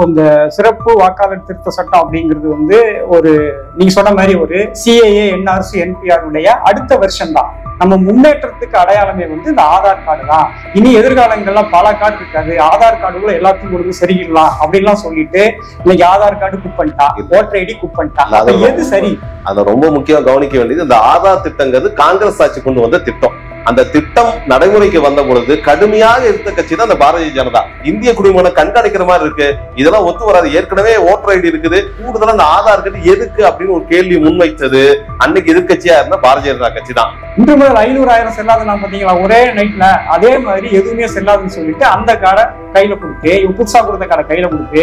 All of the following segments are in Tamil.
இந்த சிறப்பு வாக்காளர் திருத்த சட்டம் அப்படிங்கிறது வந்து ஒரு நீங்க சொன்ன மாதிரி ஒரு சிஏஏ என்ஆர்சி என்பிஆர் உடைய அடுத்த வெர்ஷன் தான். நம்ம முன்னேற்றத்துக்கு அடையாளமே வந்து இந்த ஆதார் கார்டு தான். இனி எதிர்காலங்கள்ல பல கார்டு இருக்காது, ஆதார் கார்டுகளை எல்லாத்தையும் கொடுத்து சரியிடலாம் அப்படின்லாம் சொல்லிட்டு இன்னைக்கு ஆதார் கார்டு குப் பண்ணிட்டா, ஓட்டர் ஐடி குப் பண்ணிட்டா. எது சரி? அதை ரொம்ப முக்கியம் கவனிக்க வேண்டியது, இந்த ஆதார் திட்டங்கிறது காங்கிரஸ் ஆட்சி கொண்டு வந்த திட்டம். அந்த திட்டம் நடைமுறைக்கு வந்த பொழுது கடுமையாக இருந்த கட்சி தான் இந்த பாரதிய ஜனதா. இந்திய குடிமகனை கண்காணிக்கிற மாதிரி இருக்கு, இதெல்லாம் ஒத்து வராது, ஏற்கனவே ஓட்டர் ஐடி இருக்குது, கூடுதலா இந்த ஆதார் கார்டு எதுக்கு அப்படின்னு ஒரு கேள்வி முன்வைத்தது அன்னைக்கு எதிர்கட்சியா இருந்த பாரதிய ஜனதா கட்சி தான். இன்று முதல் 500,000 செல்லாதுன்னா பாத்தீங்களா, ஒரே நைட்ல அதே மாதிரி எதுவுமே செல்லாதுன்னு சொல்லிட்டு அந்த கார்டை கையில கொடுத்து, புதுசா கொடுத்த கார்டை கையில கொடுத்து,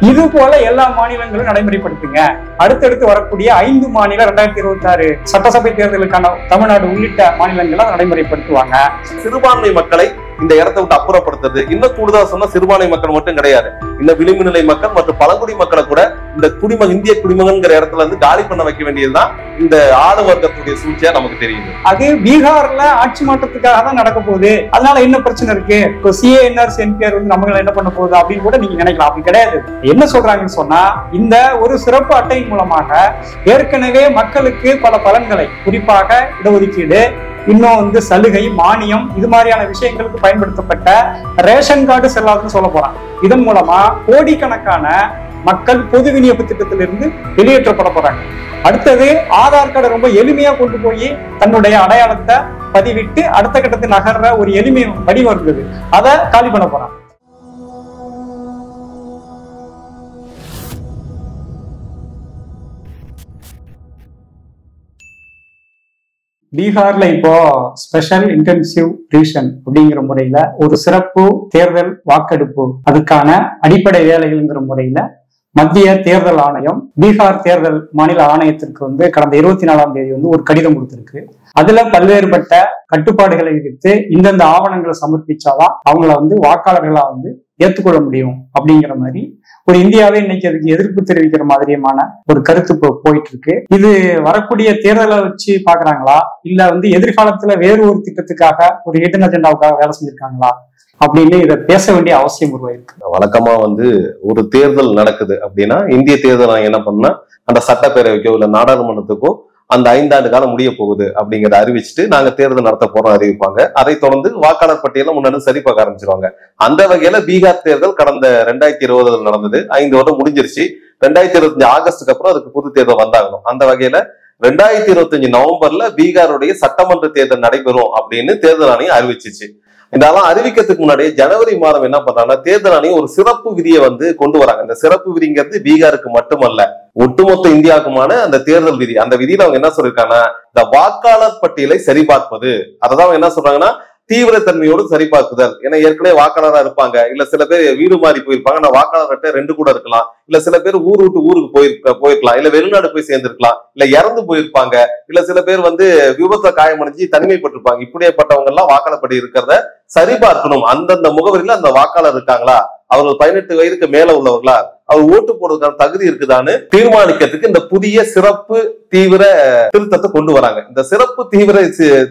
இது போல எல்லா மாநிலங்களும் நடைமுறைப்படுத்துங்க. அடுத்தடுத்து வரக்கூடிய 5 மாநில 2026 சட்டசபை தேர்தலுக்கான தமிழ்நாடு உள்ளிட்ட மாநிலங்களை நடைமுறைப்படுத்துவாங்க. சிறுபான்மை மக்களை இந்த இடத்தை விட்டு அப்புறப்படுத்துறது, இன்னும் கூடுதலா சொன்னா சிறுபான்மை மக்கள் மட்டும் கிடையாது, இந்த விளிம்பு நிலை மக்கள் மற்றும் பழங்குடி மக்களை கூட இந்த இந்திய குடிமகன்கிற இடத்துல இருந்து காலி பண்ண வைக்க வேண்டியதுதான் இந்த ஆளு வர்க்கத்துடைய சூழ்ச்சியா நமக்கு தெரியுது. அது பீகார்ல ஆட்சி மாற்றத்துக்காக தான் நடக்க போகுது, அதனால என்ன பிரச்சனை இருக்கு, இப்போ சிஏஎன்ஆர்சி என்பிஆர் வந்து நம்மள என்ன பண்ண போகுது அப்படின்னு கூட நீங்க நினைக்கலாம். அப்படி கிடையாது. என்ன சொல்றாங்கன்னு சொன்னா, இந்த ஒரு சிறப்பு அட்டையின் மூலமாக ஏற்கனவே மக்களுக்கு பல பலன்களை, குறிப்பாக இடஒதுக்கீடு, இன்னும் வந்து சலுகை, மானியம், இது மாதிரியான விஷயங்களுக்கு பயன்படுத்தப்பட்ட ரேஷன் கார்டு செல்லாதுன்னு சொல்ல போறாங்க. இதன் மூலமா கோடிக்கணக்கான மக்கள் பொது விநியோக திட்டத்திலிருந்து வெளியேற்றப்பட போறாங்க. அடுத்தது ஆதார் கார்டை ரொம்ப எளிமையா கொண்டு போய் தன்னுடைய அடையாளத்தை பதிவிட்டு அடுத்த கட்டத்தில் நகர்ற ஒரு எளிமை வடிவம் இருந்தது, அதை காலி பண்ண போறாங்க. பீகார்ல இப்போ ஸ்பெஷல் இன்டென்சிவ் ரிவிஷன் அப்படிங்கிற முறையில ஒரு சிறப்பு தேர்தல் வாக்கெடுப்பு, அதுக்கான அடிப்படை வேலைகள்ங்கிற முறையில மத்திய தேர்தல் ஆணையம் பீகார் தேர்தல் மாநில ஆணையத்திற்கு வந்து கடந்த 24ஆம் தேதி வந்து ஒரு கடிதம் கொடுத்திருக்கு. அதுல பல்வேறுபட்ட கட்டுப்பாடுகளை விதித்து இந்தந்த ஆவணங்களை சமர்ப்பிச்சாதான் அவங்கள வந்து வாக்காளர்களா வந்து ஏற்றுக்கொள்ள முடியும் அப்படிங்கிற மாதிரி ஒரு இந்தியாவே இன்னைக்கு அதுக்கு எதிர்ப்பு தெரிவிக்கிற மாதிரியமான ஒரு கருத்து போயிட்டு இருக்கு. இது வரக்கூடிய தேர்தலை வச்சு பாக்குறாங்களா, இல்ல வந்து எதிர்காலத்துல வேறு ஒரு திட்டத்துக்காக, ஒரு ஹிடன் அஜெண்டாவுக்காக வேலை செஞ்சிருக்காங்களா அப்படின்னு இதை பேச வேண்டிய அவசியம் உருவாயிருக்கு. வழக்கமா வந்து ஒரு தேர்தல் நடக்குது அப்படின்னா இந்திய தேர்தல் என்ன பண்ணா, அந்த சட்டப்பேரவைக்கோ இல்ல நாடாளுமன்றத்துக்கோ அந்த 5 ஆண்டு காலம் முடிய போகுது அப்படிங்கிறத அறிவிச்சுட்டு நாங்க தேர்தல் நடத்த போறோம் அறிவிப்பாங்க. அதை தொடர்ந்து வாக்காளர் பட்டியலை முன்னாடி சரி பார்க்க ஆரம்பிச்சிருவாங்க. அந்த வகையில பீகார் தேர்தல் கடந்த 2020 நடந்தது, 5 வருடம் முடிஞ்சிருச்சு. 2025 ஆகஸ்டுக்கு அப்புறம் அதுக்கு புது தேர்தல் வந்தாகணும். அந்த வகையில 2025 நவம்பர்ல பீகாருடைய சட்டமன்ற தேர்தல் நடைபெறும் அப்படின்னு தேர்தல் ஆணையம் அறிவிச்சிச்சு. இதெல்லாம் அறிவிக்கிறதுக்கு முன்னாடி ஜனவரி மாதம் என்ன பண்றாங்கன்னா, தேர்தல் ஆணையம் ஒரு சிறப்பு விதியை வந்து கொண்டு வராங்க. இந்த சிறப்பு விதிங்கிறது பீகாருக்கு மட்டுமல்ல, ஒட்டுமொத்த இந்தியாவுக்குமான அந்த தேர்தல் விதி. அந்த விதியில அவங்க என்ன சொல்லிருக்காங்கன்னா, இந்த வாக்காளர் பட்டியலை சரிபார்ப்பது, அததான் அவங்க என்ன சொல்றாங்கன்னா தீவிரத்தன்மையோடு சரிபார்க்குதல். ஏன்னா ஏற்கனவே வாக்காளரா இருப்பாங்க, இல்ல சில பேர் வீடு மாறி போயிருப்பாங்க, நான் வாக்காளர் அட்டை 2 கூட இருக்கலாம், இல்ல சில பேர் ஊர் விட்டு ஊருக்கு போயிருக்கலாம், இல்ல வெளிநாடு போய் சேர்ந்திருக்கலாம், இல்ல இறந்து போயிருப்பாங்க, இல்ல சில பேர் வந்து விபத்துல காயமடைஞ்சு தனிமைப்பட்டிருப்பாங்க. இப்படியேப்பட்டவங்க எல்லாம் வாக்காளர் பட்டி இருக்கிறத சரிபார்க்கணும். அந்தந்த முகவரியில அந்த வாக்காளர் இருக்காங்களா, அவர்கள் 18 வயதுக்கு மேல உள்ளவர்களா, அவர் ஓட்டு போடுறதுக்கான தகுதி இருக்குதான்னு தீர்மானிக்கிறதுக்கு இந்த புதிய சிறப்பு தீவிர திருத்தத்தை கொண்டு வராங்க. இந்த சிறப்பு தீவிர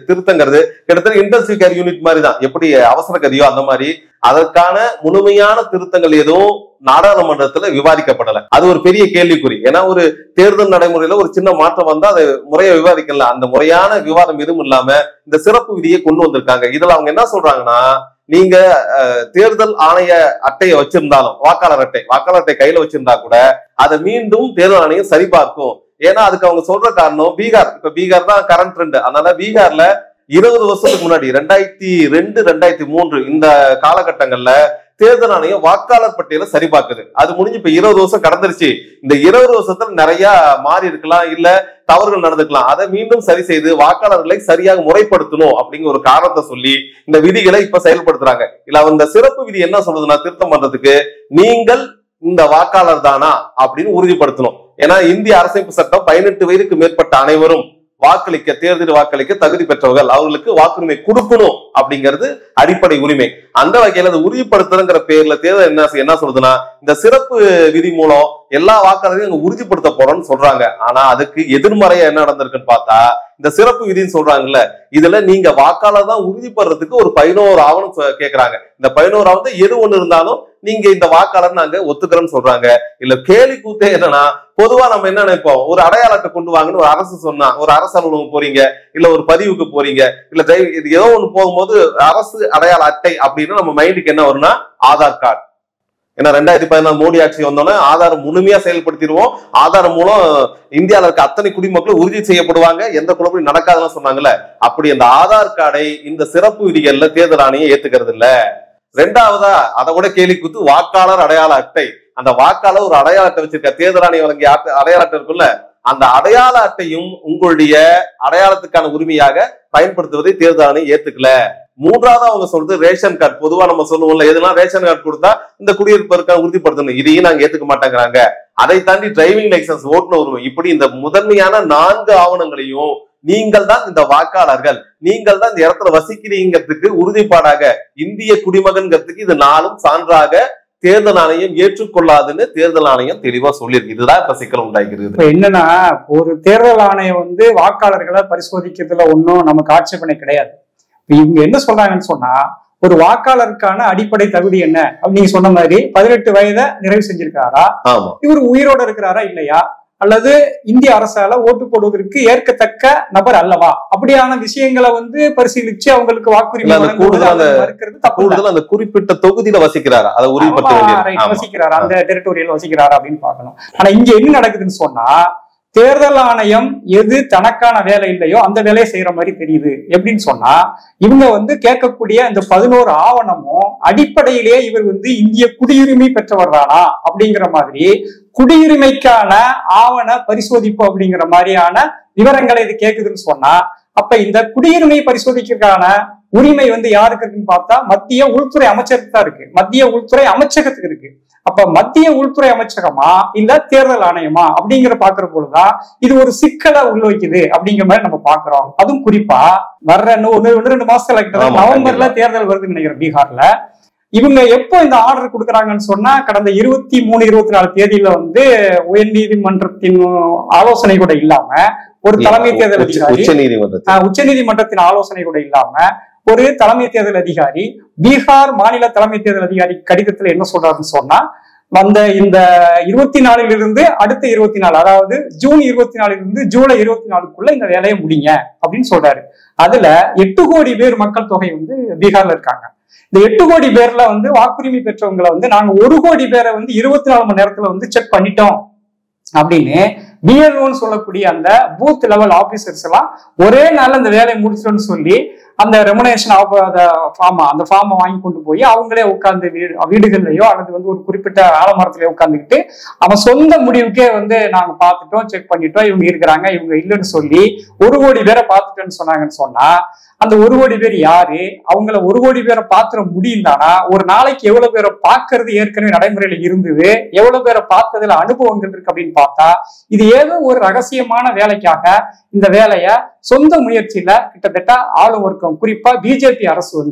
திருத்தங்கிறது கிட்டத்தட்ட இன்டென்சிவ் கேர் யூனிட் மாதிரி தான். எப்படி அவசர கதியோ அந்த மாதிரி அதற்கான முழுமையான திருத்தங்கள் எதுவும் நாடாளுமன்றத்துல விவாதிக்கப்படல. அது ஒரு பெரிய கேள்விக்குறி. ஏன்னா ஒரு தேர்தல் நடைமுறையில ஒரு சின்ன மாற்றம் வந்தா அதை முறையை விவாதிக்கல. அந்த முறையான விவாதம் எதுவும் இல்லாம இந்த சிறப்பு விதியை கொண்டு வந்திருக்காங்க. இதுல அவங்க என்ன சொல்றாங்கன்னா, நீங்க தேர்தல் ஆணைய அட்டையை வச்சிருந்தாலும், வாக்காளர் அட்டை கையில வச்சிருந்தா கூட அதை மீண்டும் தேர்தல் ஆணையம் சரிபார்க்கும். ஏன்னா அதுக்கு அவங்க சொல்ற காரணம், பீகார் தான் கரண்ட் ட்ரெண்ட். அதனால பீகார்ல 20 வருஷத்துக்கு முன்னாடி 2002, 2003 இந்த காலகட்டங்கள்ல தேர்தல் ஆணையம் வாக்காளர் பட்டியலை சரிபார்க்குது. அது முடிஞ்சு இப்ப 20 வருஷம் கடந்துருச்சு. இந்த 20 வருஷத்துல நிறைய மாறி இருக்கலாம், இல்ல தவறுகள் நடந்துக்கலாம். அதை மீண்டும் சரி செய்து வாக்காளர்களை சரியாக முறைப்படுத்தணும் அப்படிங்கிற ஒரு காரணத்தை சொல்லி இந்த விதிகளை இப்ப செயல்படுத்துறாங்க. இல்ல அந்த சிறப்பு விதி என்ன சொல்றதுன்னா, திருத்தம் பண்றதுக்கு நீங்கள் இந்த வாக்காளர் தானா அப்படின்னு உறுதிப்படுத்தணும். ஏன்னா இந்திய அரசமைப்பு சட்டம் 18 வயதுக்கு மேற்பட்ட அனைவரும் தேர்தல் வாக்களிக்க தகுதி பெற்றவர்கள், அவர்களுக்கு வாக்குரிமை கொடுக்கணும் அப்படிங்கிறது அடிப்படை உரிமை. அந்த வகையில அதை உறுதிப்படுத்துறங்கிற பேர்ல தேர்தல் என்ன சொல்றதுன்னா, இந்த சிறப்பு விதி மூலம் எல்லா வாக்காளரையும் உறுதிப்படுத்த போறோம்னு சொல்றாங்க. ஆனா அதுக்கு எதிர்மறையா என்ன நடந்திருக்குன்னு பார்த்தா, இந்த சிறப்பு விதின்னு சொல்றாங்கல்ல, இதுல நீங்க வாக்காளர் தான் உறுதிப்படுறதுக்கு ஒரு 11 ஆவணம் கேட்கறாங்க. இந்த 11 ஆவணத்தை எது ஒண்ணு இருந்தாலும் நீங்க இந்த வாக்காளர் நாங்க ஒத்துக்கிறோம்னு சொல்றாங்க. இல்ல கேலி கூத்தே என்னன்னா, பொதுவா நம்ம என்ன நினைப்போம், ஒரு அடையாள அட்டை கொண்டு வாங்கன்னு ஒரு அரசு சொன்னா, ஒரு அரசு அலுவலகம் போறீங்க, இல்ல ஒரு பதிவுக்கு போறீங்க, இல்ல இது ஏதோ ஒண்ணு போகும்போது அரசு அடையாள அட்டை அப்படின்னு நம்ம மைண்டுக்கு என்ன வரும்னா ஆதார் கார்டு. ஏன்னா 2014 மோடி ஆட்சி வந்தோன்னா ஆதாரம் முழுமையா செயல்படுத்திடுவோம், ஆதாரம் மூலம் இந்தியாவில் இருக்க அத்தனை குடிமக்களும் உறுதி செய்யப்படுவாங்க, எந்த குழப்பமும் நடக்காதுன்னு சொன்னாங்கல்ல. அப்படி அந்த ஆதார் கார்டை இந்த சிறப்பு விதிகள்ல தேர்தல் ஆணையம் ஏத்துக்கிறது இல்ல. ரெண்டாவதா அதை விட கேலி கூத்து வாக்காளர் அடையாள அட்டை. அந்த வாக்காளர் ஒரு அடையாள அட்டை வச்சிருக்க, தேர்தல் ஆணையம் வழங்கிய அடையாள அட்டை இருக்குல்ல, அந்த அடையாள அட்டையும் உங்களுடைய அடையாளத்துக்கான உரிமையாக பயன்படுத்துவதை தேர்தல் ஆணையம் ஏத்துக்கல. மூன்றாவது அவங்க சொல்றது ரேஷன் கார்டு. பொதுவா நம்ம சொல்லுவோம்ல, எதுனா ரேஷன் கார்டு கொடுத்தா இந்த குடியிருப்பதற்கான உறுதிப்படுத்தணும், இதையும் நாங்க ஏத்துக்க மாட்டேங்கிறாங்க. அதை தாண்டி டிரைவிங் லைசன்ஸ், ஓட்டுநர் உரிமை, இப்படி இந்த முதன்மையான 4 ஆவணங்களையும் நீங்கள் தான் இந்த வாக்காளர்கள், நீங்கள் தான் இந்த இடத்துல வசிக்கிறீங்கிறதுக்கு உறுதிப்பாடாக, இந்திய குடிமகன்கிறதுக்கு இது 4ம் சான்றாக தேர்தல் ஆணையம் ஏற்றுக்கொள்ளாதுன்னு தேர்தல் ஆணையம் தெளிவா சொல்லியிருக்கு. இதுதான் இப்ப சிக்கல் உண்டாகிறது. என்னன்னா, ஒரு தேர்தல் ஆணையம் வாக்காளர்களை பரிசோதிக்கிறதுல ஒன்னும் நமக்கு ஆட்சேபனை கிடையாது. இவங்க என்ன சொல்றாங்கன்னு சொன்னா, ஒரு வாக்காளருக்கான அடிப்படை தகுதி என்ன அப்படின்னு நீங்க சொன்ன மாதிரி 18 வயதை நிறைவு செஞ்சிருக்காரா, இவர் உயிரோட இருக்கிறாரா இல்லையா, அல்லது இந்திய அரசால ஓட்டு போடுவதற்கு ஏற்கத்தக்க நபர் அல்லவா, அப்படியான விஷயங்களை பரிசீலிச்சு அவங்களுக்கு வாக்குரிமை கூடுதல் அந்த குறிப்பிட்ட தொகுதியில வசிக்கிறாரா, அதை உறுதிப்படுத்த வசிக்கிறாரா, அந்த டெரிட்டோரியல் வசிக்கிறாரா அப்படின்னு பார்க்கணும். ஆனா இங்க என்ன நடக்குதுன்னு சொன்னா, தேர்தல் ஆணையம் எது தனக்கான வேலை இல்லையோ அந்த வேலையை செய்யற மாதிரி தெரியுது. எப்படின்னு சொன்னா, இவங்க கேட்கக்கூடிய இந்த 11 ஆவணமும் அடிப்படையிலேயே இவர் இந்திய குடியுரிமை பெற்றவர் தானா அப்படிங்கிற மாதிரி குடியுரிமைக்கான ஆவண பரிசோதிப்பு அப்படிங்கிற மாதிரியான விவரங்களை இது கேக்குதுன்னு சொன்னா, அப்ப இந்த குடியுரிமை பரிசோதிக்கிறதுக்கான உரிமை யாருக்கு இருக்குன்னு பார்த்தா மத்திய உள்துறை அமைச்சருக்கு தான் இருக்கு, மத்திய உள்துறை அமைச்சகத்துக்கு இருக்கு. அப்ப மத்திய உள்துறை அமைச்சகமா இல்ல தேர்தல் ஆணையமா அப்படிங்கிற பாக்குற போதுதான் இது ஒரு சிக்கலை உள்வைக்குது அப்படிங்கிற மாதிரி நம்ம பாக்குறோம். அதுவும் குறிப்பா வர்ற 1-2 மாசத்துல கிட்ட நவம்பர்ல தேர்தல் வருதுன்னு நினைக்கிறேன் பீகார்ல. இவங்க எப்போ இந்த ஆர்டர் கொடுக்குறாங்கன்னு சொன்னா, கடந்த 23-24 தேதியில உயர் நீதிமன்றத்தின் ஆலோசனை கூட இல்லாம, ஒரு தலைமை தேர்தல் அதிகாரி உச்ச நீதிமன்றத்தின் ஆலோசனை கூட இல்லாம ஒரு தலைமை தேர்தல் அதிகாரி பீகார் மாநில தலைமை தேர்தல் அதிகாரி கடிதத்துல என்ன சொல்றாருன்னு சொன்னா, இந்த 24 அடுத்த 24, அதாவது ஜூன் 24 ஜூலை 24க்குள்ள இந்த வேலையை முடிங்க அப்படின்னு சொல்றாரு. அதுல 8 கோடி பேர் மக்கள் தொகை பீகார்ல இருக்காங்க. இந்த 8 கோடி பேர்ல வாக்குரிமை பெற்றவங்களை நாங்க 1 கோடி பேரை 24 மணி நேரத்துல செக் பண்ணிட்டோம் அப்படின்னு பிஎல்ஓன்னு சொல்லக்கூடிய அந்த பூத் லெவல் ஆபீசர்ஸ் எல்லாம் ஒரே நாள் அந்த வேலையை முடிச்சிட்டோம்னு சொல்லி அந்த ரெமுனேஷன் அந்த ஃபார்மை வாங்கி கொண்டு போய் அவங்களே உட்கார்ந்து வீடுகள்லயோ அல்லது ஒரு குறிப்பிட்ட ஆலமரத்திலயோ உட்கார்ந்துக்கிட்டு அவன் சொந்த முடிவுக்கே நாங்க பார்த்துட்டோம், செக் பண்ணிட்டோம், இவங்க இருக்கிறாங்க இவங்க இல்லைன்னு சொல்லி 1 கோடி பேரை பார்த்துட்டோன்னு சொன்னாங்கன்னு சொன்னா, அந்த 1 கோடி பேர் யாரு, அவங்கள 1 கோடி பேரை பாத்துற முடியும் தானா, ஒரு நாளைக்கு எவ்வளவு பேரை பார்க்கறது ஏற்கனவே நடைமுறையில இருந்தது, எவ்வளவு பேரை பார்த்ததுல அனுபவங்கள் இருக்கு அப்படின்னு பார்த்தா, இது ஏதோ ஒரு ரகசியமான வேலைக்காக இந்த வேலைய சொந்த முயற்சியில கிட்டத்தட்ட ஆளும் வர்க்கம், குறிப்பா பிஜேபி அரசு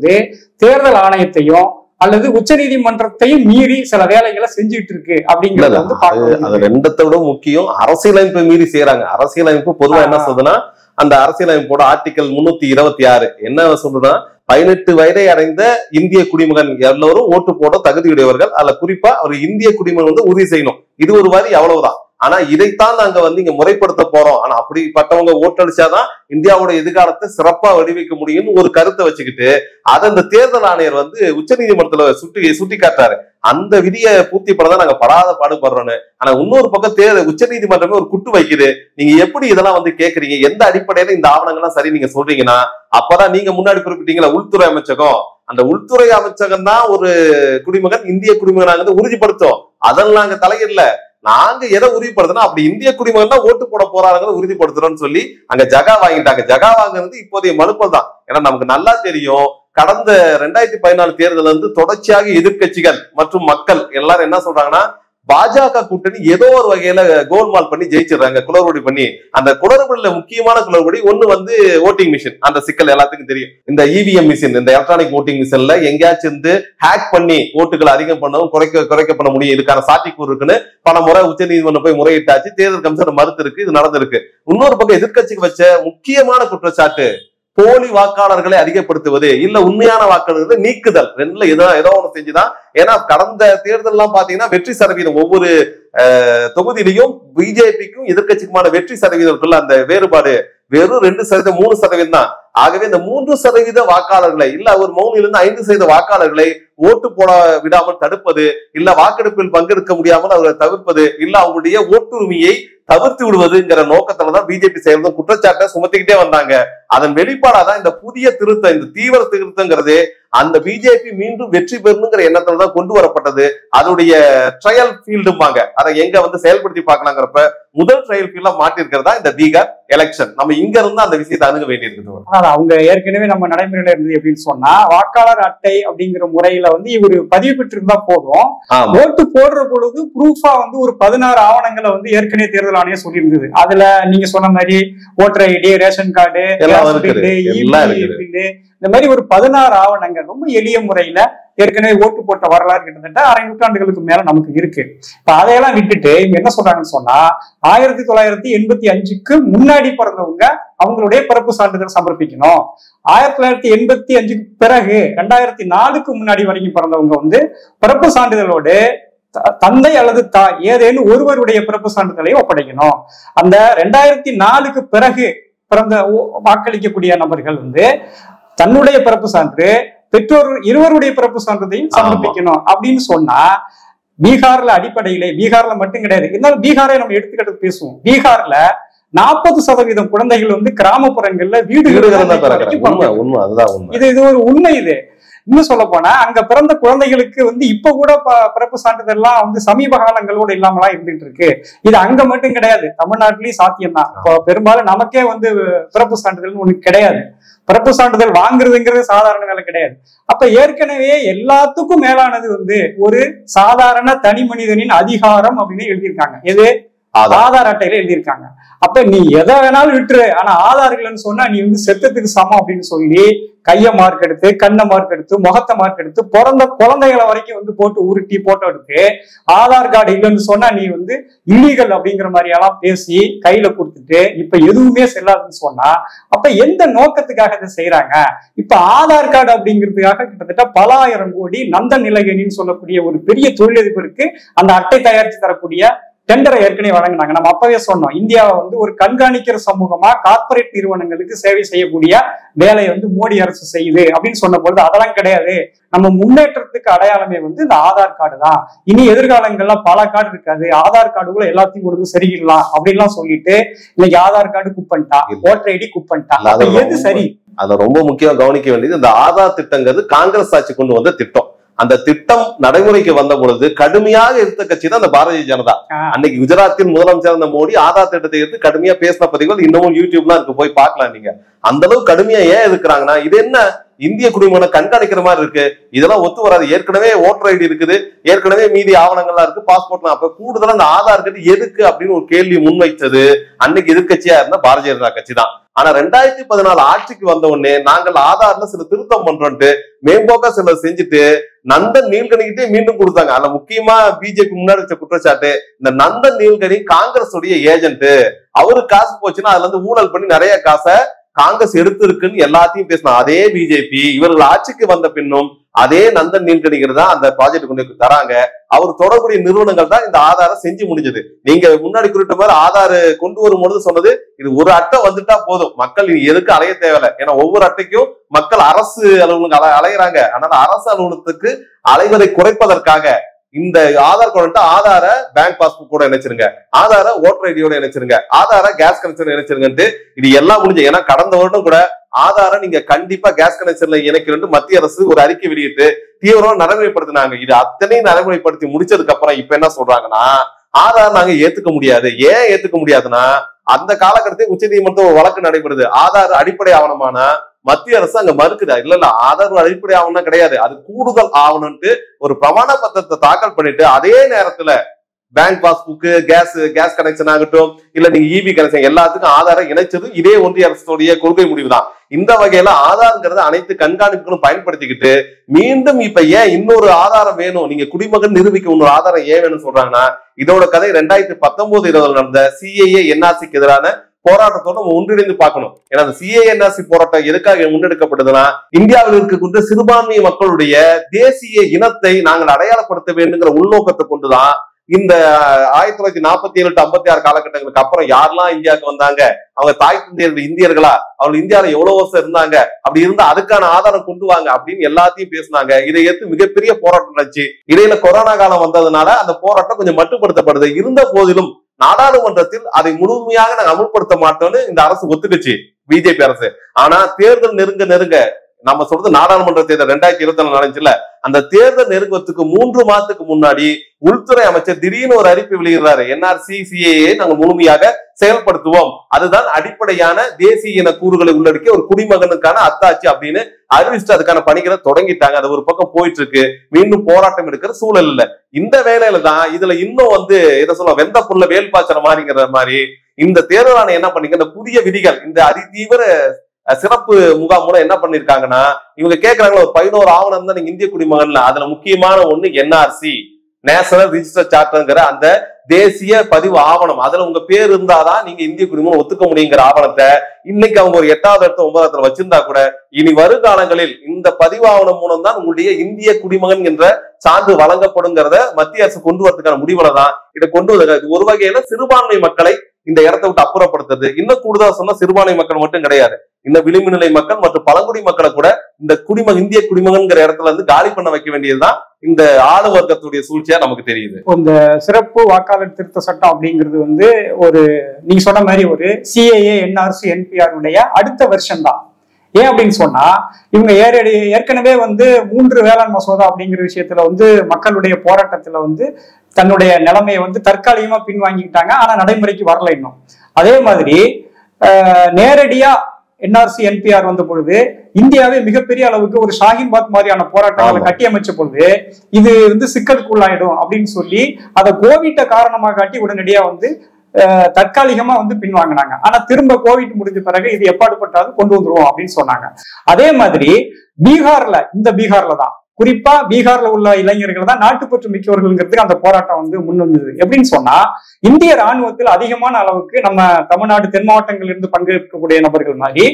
தேர்தல் ஆணையத்தையும் அல்லது உச்ச நீதிமன்றத்தையும் மீறி சில வேலைகளை செஞ்சுட்டு இருக்கு அப்படிங்கறது ரெண்டத்தை விட முக்கியம். அரசியலமைப்பை மீறி செய்யறாங்க. அரசியலமைப்பு பொதுவா என்ன சொல்றதுன்னா, அந்த அரசியலமைப்போட ஆர்டிகல் 326 என்ன சொல்றதுன்னா, 18 வயதை அடைந்த இந்திய குடிமகன் எல்லோரும் ஓட்டு போட தகுதியுடையவர்கள், அல்ல குறிப்பா ஒரு இந்திய குடிமகன் உறுதி செய்யணும். இது ஒரு வரி, அவ்வளவுதான். ஆனா இதைத்தான் நாங்க இங்க முறைப்படுத்த போறோம். ஆனா அப்படிப்பட்டவங்க ஓட்டளிச்சாதான் இந்தியாவோட எதிர்காலத்தை சிறப்பா வடிவமைக்க முடியும்னு ஒரு கருத்தை வச்சுக்கிட்டு அதை அந்த தேர்தல் ஆணையர் உச்ச நீதிமன்றத்துல சுட்டி காட்டுறாரு. அந்த விதியை பூர்த்தி பண்ணதான் நாங்க படாத பாடுபடுறோன்னு. ஆனா இன்னொரு பக்கம் உச்ச நீதிமன்றமே ஒரு குட்டு வைக்குது. நீங்க எப்படி இதெல்லாம் கேக்குறீங்க, எந்த அடிப்படையில இந்த ஆவணங்கள்லாம் சரி நீங்க சொல்றீங்கன்னா, அப்பதான் நீங்க முன்னாடி குறிப்பிட்டீங்களா உள்துறை அமைச்சகம், அந்த உள்துறை அமைச்சகம் தான் ஒரு குடிமகன் இந்திய குடிமகனாக உறுதிப்படுத்தும். அதெல்லாம் நாங்க தலையிடல, நாங்க எதை உறுதிப்படுத்தணும், அப்படி இந்திய குடிமகன் தான் ஓட்டு போட போறாங்க உறுதிப்படுத்துறோம்னு சொல்லி அங்க ஜகா வாங்கிட்டாங்க. ஜகா வாங்குறது இப்போதைய மனுப்பல் தான். ஏன்னா நமக்கு நல்லா தெரியும், கடந்த 2014 தேர்தல் தொடர்ச்சியாக எதிர்கட்சிகள் மற்றும் மக்கள் எல்லாரும் என்ன சொல்றாங்கன்னா, பாஜக கூட்டணி ஏதோ ஒரு வகையில கோல்மால் பண்ணி ஜெயிச்சிடறாங்க, குளறுபடி பண்ணி. அந்த குளறுபடியில முக்கியமான குளறுபடி ஒண்ணு ஓட்டிங் மிஷின். அந்த சிக்கல் எல்லாத்துக்கும் தெரியும். இந்த இவிஎம் மிஷின், இந்த எலக்ட்ரானிக் ஓட்டிங் மிஷின்ல எங்கேயாச்சும் ஹேக் பண்ணி ஓட்டுகளை அதிகம் பண்ணவும் குறைக்க பண்ண முடியும், இதுக்கான சாத்தியக்கூறு இருக்குன்னு பல முறை உச்ச நீதிமன்றம் போய் முறையிட்டாச்சு. தேர்தல் கமிஷன் மறுத்து இருக்கு, இது நடந்திருக்கு. இன்னொரு பக்கம் எதிர்கட்சிக்கு வச்ச முக்கியமான குற்றச்சாட்டு, போலி வாக்காளர்களை அதிகப்படுத்துவது இல்ல உண்மையான வாக்காளர்களை நீக்குதல், ரெண்டுல ஏதோ ஒண்ணு செஞ்சுதான். ஏன்னா கடந்த தேர்தல் எல்லாம் பாத்தீங்கன்னா வெற்றி சதவீதம் ஒவ்வொரு தொகுதியிலையும் பிஜேபிக்கும் எதிர்கட்சிக்குமான வெற்றி சதவீதத்துக்குள்ள அந்த வேறுபாடு வெறும் 2%, 3% தான். ஆகவே இந்த 3% வாக்காளர்களை இல்ல ஒரு 3% 5% வாக்காளர்களை ஓட்டு போட விடாமல் தடுப்பது, இல்ல வாக்கெடுப்பில் பங்கெடுக்க முடியாமல் அவர்களை தவிர்ப்பது, இல்ல அவங்களுடைய ஓட்டுரிமையை தவிர்த்து விடுவதுங்கிற நோக்கத்துலதான் பிஜேபி செயல்தான் குற்றச்சாட்டை சுமத்திக்கிட்டே வந்தாங்க. அதன் வெளிப்பாடாதான் இந்த புதிய திருத்தம், இந்த தீவிர திருத்தங்கிறது அந்த பிஜேபி மீண்டும் வெற்றி பெறணுங்கிற எண்ணத்துலதான் கொண்டு வரப்பட்டது. அதோடைய ட்ரையல் ஃபீல்டுமாங்க, அதை எங்க செயல்படுத்தி பார்க்கலாங்கிறப்ப முதல் ட்ரையல் ஃபீல்டா மாட்டி இருக்கிறதா இந்த பீகார் எலெக்ஷன். நம்ம இங்க இருந்து அந்த விஷயத்தை அணுக வேண்டியிருக்குது. அவங்க ஏற்கனவே நம்ம நடைமுறையில இருந்தது எப்படின்னு சொன்னா, வாக்காளர் அட்டை அப்படிங்கிற முறையில இவரு பதிவு பெற்றிருந்தா போதும், ஓட்டு போடுற பொழுது ப்ரூஃபா ஒரு 16 ஆவணங்களை ஏற்கனவே தேர்தல் ஆணையம் சொல்லியிருந்தது. அதுல நீங்க சொன்ன மாதிரி ஓட்டர் ஐடி, ரேஷன் கார்டு, இந்த மாதிரி ஒரு 16 ஆவணங்கள் ரொம்ப எளிய முறையில ஏற்கனவே ஓட்டு போட்ட வரலாறு கிட்டத்தட்ட அரை நூற்றாண்டுகளுக்கு மேல நமக்கு இருக்கு. இப்ப அதையெல்லாம் விட்டுட்டு இவங்க என்ன சொல்றாங்கன்னு சொன்னா, 1985க்கு முன்னாடி பிறந்தவங்க அவங்களுடைய பிறப்பு சான்றிதழ் சமர்ப்பிக்கணும். 1985க்கு பிறகு 2004க்கு முன்னாடி வரைக்கும் பிறந்தவங்க பிறப்பு சான்றிதழோடு தந்தை அல்லது தாய் ஏதேனும் ஒருவருடைய பிறப்பு சான்றிதழை ஒப்படைக்கணும். அந்த 2004க்கு பிறகு பிறந்த வாக்களிக்கக்கூடிய நபர்கள் தன்னுடைய பிறப்பு சான்று, பெற்றோர் இருவருடைய பிறப்பு சான்றிதழையும் சமர்ப்பிக்கணும் அப்படின்னு சொன்னா, பீகார்ல அடிப்படையிலே, பீகார்ல மட்டும் கிடையாது, இருந்தாலும் பீகாரை நம்ம எடுத்துக்கிட்டு பேசுவோம். பீகார்ல 40% குழந்தைகள் கிராமப்புறங்கள்ல வீடுகள் இது ஒரு உண்மை. இது இன்னும் சொல்ல போனா அங்க பிறந்த குழந்தைகளுக்கு இப்ப கூட பிறப்பு சான்றிதழ்லாம் சமீப காலங்களோட இல்லாமலாம் இருந்துட்டு இருக்கு. இது அங்க மட்டும் கிடையாது, தமிழ்நாட்டிலயும் சாத்தியம்தான். இப்போ பெரும்பாலும் நமக்கே பிறப்பு சான்றிதழ் ஒண்ணு கிடையாது. பிறப்பு சான்றிதழ் வாங்குறதுங்கிறது சாதாரண வேலை கிடையாது. அப்ப ஏற்கனவே எல்லாத்துக்கும் மேலானது ஒரு சாதாரண தனி மனிதனின் அதிகாரம் அப்படின்னு எழுதியிருக்காங்க. எது? ஆதார் அட்டையில எழுதியிருக்காங்க. அப்ப நீ எதை வேணாலும் விட்டுரு, ஆனா ஆதார் இல்லைன்னு சொன்னா நீ செத்தத்துக்கு சமம் அப்படின்னு சொல்லி கைய மார்க் எடுத்து, கண்ணை மார்க் எடுத்து, முகத்தை மார்க் எடுத்து, பிறந்த குழந்தைகளை வரைக்கும் போட்டு உருட்டி போட்டோ எடுத்து, ஆதார் கார்டு இல்லைன்னு சொன்னா நீ இல்லீகல் அப்படிங்கிற மாதிரி எல்லாம் பேசி கையில கொடுத்துட்டு இப்ப எதுவுமே செல்லாதுன்னு சொன்னா, அப்ப எந்த நோக்கத்துக்காக இதை செய்யறாங்க? இப்ப ஆதார் கார்டு அப்படிங்கிறதுக்காக கிட்டத்தட்ட பல ஆயிரம் கோடி நந்தன் நிலகனின்னு சொல்லக்கூடிய ஒரு பெரிய தொழிலதிபருக்கு அந்த அட்டை தயாரித்து தரக்கூடிய டெண்டரை ஏற்கனவே வழங்கினாங்க. நம்ம அப்பவே சொன்னோம், இந்தியாவை ஒரு கண்காணிக்கிற சமூகமா கார்பரேட் நிறுவனங்களுக்கு சேவை செய்யக்கூடிய வேலையை மோடி அரசு செய்யுது அப்படின்னு சொன்ன பொழுது அதெல்லாம் கிடையாது, நம்ம முன்னேற்றத்துக்கு அடையாளமே இந்த ஆதார் கார்டு தான். இனி எதிர்காலங்கள்ல பல கார்டு இருக்காது, ஆதார் கார்டுகளை எல்லாத்தையும் கொடுத்து சரியிடலாம் அப்படின்லாம் சொல்லிட்டு இன்னைக்கு ஆதார் கார்டு குப்பன்ட்டா, ஓட்டர் ஐடி குப்பன்ட்டா. எது சரி? அதை ரொம்ப முக்கியம் கவனிக்க வேண்டியது, இந்த ஆதார் திட்டங்கிறது காங்கிரஸ் ஆட்சி கொண்டு வந்த திட்டம். அந்த திட்டம் நடைமுறைக்கு வந்த பொழுது கடுமையாக எதிர்த்த கட்சி தான் அந்த பாரதிய ஜனதா. அன்னைக்கு குஜராத்தின் முதலமைச்சர் இருந்த மோடி ஆதார் திட்டத்தை எடுத்து கடுமையா பேசின பதிவுகள் இன்னமும் யூடியூப்லாம் இருக்கு, போய் பார்க்கலாம் நீங்க. அந்த அளவுக்கு கடுமையா ஏன் எதிர்க்கிறாங்கன்னா, இது என்ன இந்திய குடிமகனை கண்காணிக்கிற மாதிரி இருக்கு, இதெல்லாம் ஒத்து வராது. ஏற்கனவே ஓட்டர் ஐடி இருக்குது, ஏற்கனவே மீதி ஆவணங்கள்லாம் இருக்கு, பாஸ்போர்ட்லாம். அப்ப கூடுதலா அந்த ஆதார் கார்டு எதுக்கு அப்படின்னு ஒரு கேள்வி முன்வைத்தது அன்னைக்கு எதிர்கட்சியா இருந்த பாரதிய ஜனதா கட்சி தான். ஆனா 2014 ஆட்சிக்கு வந்த உடனே நாங்கள் ஆதார்ல சில திருத்தம் பண்றோம்ட்டு மேம்போக்கா சில செஞ்சுட்டு நந்தன் நீல்கனிக்கிட்டே மீண்டும் கொடுத்தாங்க. அதுல முக்கியமா பிஜேபி முன்னாடி வச்ச குற்றச்சாட்டு, இந்த நந்தன் நீல்கனி காங்கிரஸ் உடைய ஏஜென்ட், அவரு காசு போச்சுன்னா அதுல ஊழல் பண்ணி நிறைய காசை காங்கிரஸ் எடுத்து இருக்குன்னு எல்லாத்தையும் பேசினா அதே பிஜேபி இவர்கள் ஆட்சிக்கு வந்த பின்னும் அதே நந்தன் நீல்கனிகள் தான் அந்த ப்ராஜெக்ட் கொண்டு தராங்க. அவர் தொடர்புடைய நிறுவனங்கள் தான் இந்த ஆதாரை செஞ்சு முடிஞ்சது. நீங்க முன்னாடி குறிப்பிட்ட மாதிரி ஆதார் கொண்டு வரும்பொழுது சொன்னது, இது ஒரு அட்டை வந்துட்டா போதும், மக்கள் எதுக்கு அலைய தேவையில்லை. ஏன்னா ஒவ்வொரு அட்டைக்கும் மக்கள் அரசு அலுவலகம் அலையிறாங்க. அதனால அரசு அலுவலகத்துக்கு அலைவதை குறைப்பதற்காக இந்த ஆதார் கார்டு ஆதார பேங்க் பாஸ்புக் கூட இணைச்சிருங்க, ஆதார ஓட்டர் ஐடியோட இணைச்சிருங்க, ஆதார கேஸ் கனெக்ஷன் இணைச்சிருங்கன்ட்டு இது எல்லாம் முடிஞ்சு. ஏன்னா கடந்த வருடம் கூட ஆதார நீங்க கண்டிப்பா கேஸ் கனெக்ஷன்ல இணைக்கணும் மத்திய அரசு ஒரு அறிக்கை வெளியிட்டு தீவிரம் நடைமுறைப்படுத்தினாங்க. இது அத்தனையும் நடைமுறைப்படுத்தி முடிச்சதுக்கு அப்புறம் இப்ப என்ன சொல்றாங்கன்னா, ஆதார் நாங்க ஏத்துக்க முடியாது. ஏன் ஏத்துக்க முடியாதுன்னா, அந்த காலகட்டத்தில் உச்ச நீதிமன்றம் ஒரு வழக்கு நடைபெறுது. ஆதார் அடிப்படை ஆவணமான மத்திய அரசு அங்க மறுக்குதா? இல்ல ஆதார் அடிப்படை ஆவணம் கிடையாது, அது கூடுதல் ஆவணம்ட்டு ஒரு பிரமாண பத்திரத்தை தாக்கல் பண்ணிட்டு அதே நேரத்துல பேங்க் பாஸ்புக், கேஸ் கனெக்ஷன் ஆகட்டும், இல்ல நீங்க இபி கனெக்ஷன் எல்லாத்துக்கும் ஆதாரம் இணைச்சது இதே ஒன்றிய அரசுடைய கொள்கை முடிவு தான். இந்த வகையில ஆதார்ங்கிறத அனைத்து கண்காணிப்புகளும் பயன்படுத்திக்கிட்டு மீண்டும் இப்ப ஏன் இன்னொரு ஆதாரம் வேணும், நீங்க குடிமகன் நிரூபிக்க இன்னொரு ஆதாரம் ஏன் வேணும்னு சொல்றாங்கன்னா, இதோட கதை 2019-20 நடந்த சிஏஏ என்ஆர்சிக்கு எதிரான போராட்டத்தோட ஒன்றிணைந்து பார்க்கணும். ஏன்னா அந்த CAA-NRC போராட்டம் எதுக்காக முன்னெடுக்கப்பட்டதுன்னா, இந்தியாவில் இருக்கக்கூடிய சிறுபான்மை மக்களுடைய தேசிய இனத்தை நாங்கள் அடையாளப்படுத்த வேண்டுங்கிற உள்நோக்கத்தை கொண்டுதான் இந்த 1947 to 56 காலகட்டங்களுக்கு அப்புறம் யாரெல்லாம் இந்தியாவுக்கு வந்தாங்க, அவங்க தாய் தந்தையர்கள் இந்தியர்களா, அவங்க இந்தியாவில எவ்வளவு வருஷம் இருந்தாங்க, அப்படி இருந்தா அதுக்கான ஆதாரம் கொண்டு வாங்க அப்படின்னு எல்லாத்தையும் பேசினாங்க. இதை ஏற்று மிகப்பெரிய போராட்டம் நடந்துச்சு. இடையில கொரோனா காலம் வந்ததுனால அந்த போராட்டம் கொஞ்சம் மட்டுப்படுத்தப்படுது. இருந்த போதிலும் நாடாளுமன்றத்தில் அதை முழுமையாக நாங்கள் அமுல்படுத்த மாட்டோம்னு இந்த அரசு ஒத்துக்குச்சு, பிஜேபி அரசு. ஆனா தேர்தல் நெருங்க நெருங்க, நம்ம சொல்றது நாடாளுமன்ற தேர்தல் 2024 நடந்துச்சுல, அந்த தேர்தல் நெருங்குவதற்கு 3 மாதத்துக்கு முன்னாடி உள்துறை அமைச்சர் திடீர்னு ஒரு அறிவிப்பு வெளியிடுறாரு. NRC CAA நாங்கள் முழுமையாக செயல்படுத்துவோம், அதுதான் அடிப்படையான தேசிய இன கூறுகளை உள்ளடக்கிய ஒரு குடிமகனுக்கான அத்தாட்சி அப்படின்னு அறிவிச்சுட்டு அதுக்கான பணிகளை தொடங்கிட்டாங்க. அது ஒரு பக்கம் போயிட்டு இருக்கு. மீண்டும் போராட்டம் எடுக்கிற சூழல் இல்ல. இந்த வேலையில தான் இதுல இன்னும் எதை சொல்ல, வெந்த புல்ல வேல் பாய்ச்சற மாதிரிங்கிற மாதிரி இந்த தேர்தல் ஆணையம் என்ன பண்ணிக்க, இந்த புதிய விதிகள், இந்த அதிதீவிர சிறப்பு முகாம் மூலம் என்ன பண்ணிருக்காங்கன்னா, இவங்க கேட்கறாங்களா ஒரு 11 ஆவணம் தான் நீங்க இந்திய குடிமகன்ல, அதுல முக்கியமான ஒண்ணு NRC, நேஷனல் ரிஜிஸ்டர் சார்ட்டர்ங்கிற அந்த தேசிய பதிவு ஆவணம். அதுல உங்க பேர் இருந்தாதான் நீங்க இந்திய குடிமகன் ஒத்துக்க முடியுங்கிற ஆவணத்தை இன்னைக்கு அவங்க ஒரு 8வது இடத்துல 9வது இடத்துல வச்சிருந்தா கூட, இனி வருங்காலங்களில் இந்த பதிவு ஆவணம் மூலம் தான் உங்களுடைய இந்திய குடிமகன் என்ற சான்று வழங்கப்படுங்கிறத மத்திய அரசு கொண்டு வரதுக்கான முடிவுல தான் இதை கொண்டு வருது. ஒரு வகையில சிறுபான்மை மக்களை இந்த இடத்தை விட்டு அப்புறப்படுத்துறது. இன்னும் கூடுதலா சொன்னா சிறுபான்மை மக்கள் மட்டும் கிடையாது, இந்த விளிம்பு நிலை மக்கள் மற்றும் பழங்குடி மக்களை கூட இந்த இந்திய குடிமகன்கிற இடத்துல இருந்து காலி பண்ண வைக்க வேண்டியதுதான் இந்த ஆளு வர்க்கத்துடைய சூழ்ச்சியா நமக்கு தெரியுது. இந்த சிறப்பு வாக்காளர் திருத்த சட்டம் அப்படிங்கிறது ஒரு நீங்க சொன்ன மாதிரி ஒரு CAA NRC NPR உடைய அடுத்த வெர்ஷன் தான். ஏன் அப்படின்னு சொன்னா, இவங்க ஏற்கனவே 3 வேளாண் மசோதா அப்படிங்கிற விஷயத்துல மக்களுடைய போராட்டத்துல தன்னுடைய நிலைமையை தற்காலிகமா பின்வாங்கிக்கிட்டாங்க. ஆனா நடைமுறைக்கு வரல இன்னும். அதே மாதிரி நேரடியா NRC NPR வந்த பொழுது இந்தியாவே மிகப்பெரிய அளவுக்கு ஒரு ஷாஹின்பாத் மாதிரியான போராட்டங்களை கட்டியமைச்ச பொழுது இது சிக்கலுக்குள்ளாயிடும் அப்படின்னு சொல்லி அதை கோவிட்ட காரணமாக காட்டி உடனடியா தற்காலிகமா பின்வாங்கினாங்க. ஆனா திரும்ப கோவிட் முடிஞ்ச பிறகு இது எப்பாடுபட்டாலும் கொண்டு வந்துருவோம் அப்படின்னு சொன்னாங்க. அதே மாதிரி பீகார்ல தான், குறிப்பா பீகார்ல உள்ள இளைஞர்கள் தான் நாட்டுப்பற்று மிக்கவர்கள்ங்கிறதுக்கு அந்த போராட்டம் முன் வந்தது. எப்படின்னு சொன்னா, இந்திய ராணுவத்தில் அதிகமான அளவுக்கு நம்ம தமிழ்நாடு தென் மாவட்டங்களில் இருந்து பங்கேற்கக்கூடிய நபர்கள் மாதிரி